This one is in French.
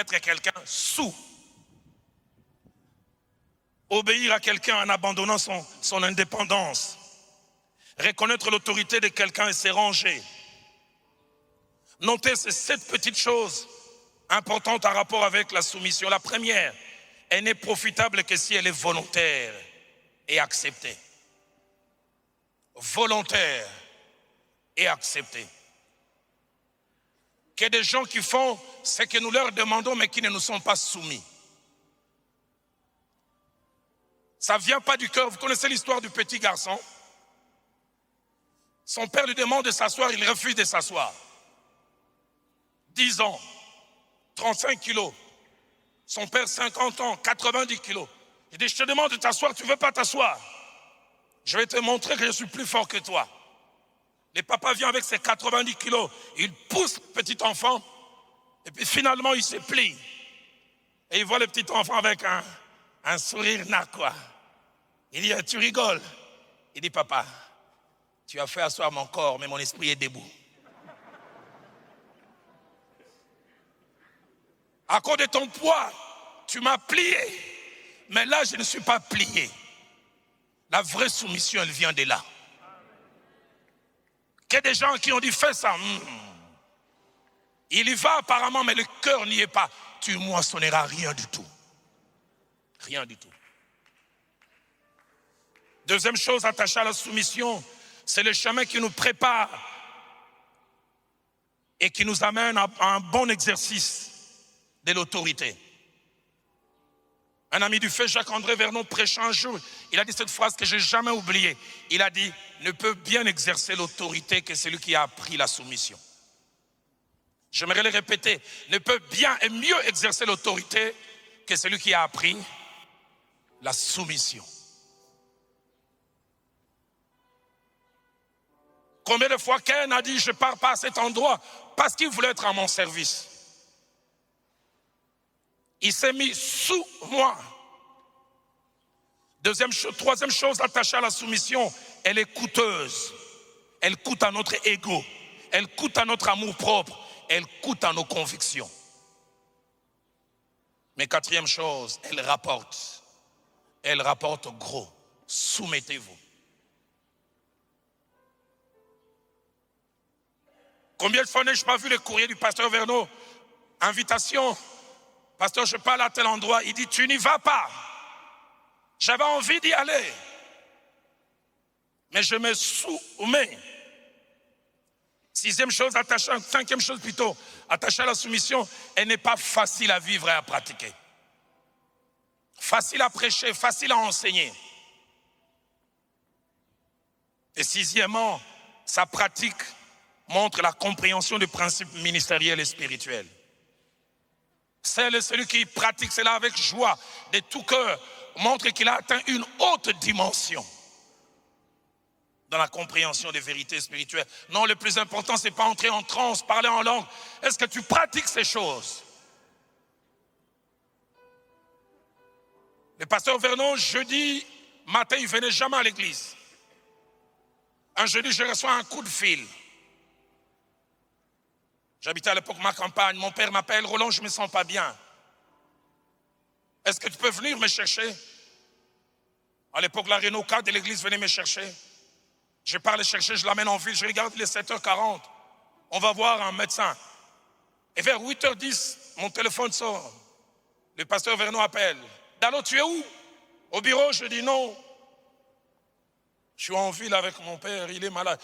mettre quelqu'un sous. Obéir à quelqu'un en abandonnant son indépendance. Reconnaître l'autorité de quelqu'un et se ranger. Notez ces 7 petites choses importantes en rapport avec la soumission. La première, elle n'est profitable que si elle est volontaire et acceptée. Volontaire et acceptée. Qu'il y a des gens qui font ce que nous leur demandons mais qui ne nous sont pas soumis. Ça ne vient pas du cœur. Vous connaissez l'histoire du petit garçon? Son père lui demande de s'asseoir, il refuse de s'asseoir. 10 ans, 35 kilos. Son père, 50 ans, 90 kilos. Il dit, je te demande de t'asseoir, tu ne veux pas t'asseoir. Je vais te montrer que je suis plus fort que toi. Le papa vient avec ses 90 kilos, il pousse le petit enfant, et puis finalement il se plie. Et il voit le petit enfant avec un sourire narquois. Il dit, tu rigoles. Il dit, papa, tu as fait asseoir mon corps, mais mon esprit est debout. À cause de ton poids, tu m'as plié. Mais là, je ne suis pas plié. La vraie soumission, elle vient de là. Il y a des gens qui ont dit, fais ça. Il y va apparemment, mais le cœur n'y est pas. Tu moissonneras rien du tout. Rien du tout. Deuxième chose attachée à la soumission, c'est le chemin qui nous prépare et qui nous amène à un bon exercice de l'autorité. Un ami du fait, Jacques-André Vernon, prêchant un jour, il a dit cette phrase que je n'ai jamais oubliée. Il a dit, ne peut bien exercer l'autorité que celui qui a appris la soumission. J'aimerais le répéter, ne peut bien et mieux exercer l'autorité que celui qui a appris la soumission. Combien de fois Caïn a dit, je ne pars pas à cet endroit parce qu'il voulait être à mon service. Il s'est mis sous moi. Troisième chose attachée à la soumission, elle est coûteuse. Elle coûte à notre ego. Elle coûte à notre amour propre. Elle coûte à nos convictions. Mais quatrième chose, elle rapporte. Elle rapporte gros. Soumettez-vous. Combien de fois n'ai-je pas vu le courrier du pasteur Vernon? Invitation. Pasteur, je parle à tel endroit. Il dit, tu n'y vas pas. J'avais envie d'y aller. Mais je me soumets. Cinquième chose plutôt, attachée à la soumission, elle n'est pas facile à vivre et à pratiquer. Facile à prêcher, facile à enseigner. Et sixièmement, sa pratique montre la compréhension des principes ministériels et spirituels. Celui qui pratique cela avec joie, de tout cœur, montre qu'il a atteint une haute dimension dans la compréhension des vérités spirituelles. Non, le plus important, ce n'est pas entrer en transe, parler en langue. Est-ce que tu pratiques ces choses? Le pasteur Vernon, jeudi matin, il ne venait jamais à l'église. Un jeudi, je reçois un coup de fil. J'habitais à l'époque ma campagne. Mon père m'appelle, Roland, je ne me sens pas bien. Est-ce que tu peux venir me chercher? À l'époque, la Renault 4 de l'église venait me chercher. Je pars le chercher, je l'amène en ville, je regarde les 7h40. On va voir un médecin. Et vers 8h10, mon téléphone sort. Le pasteur Vernon appelle. Dalo, tu es où? Au bureau, je dis non. Je suis en ville avec mon père, il est malade.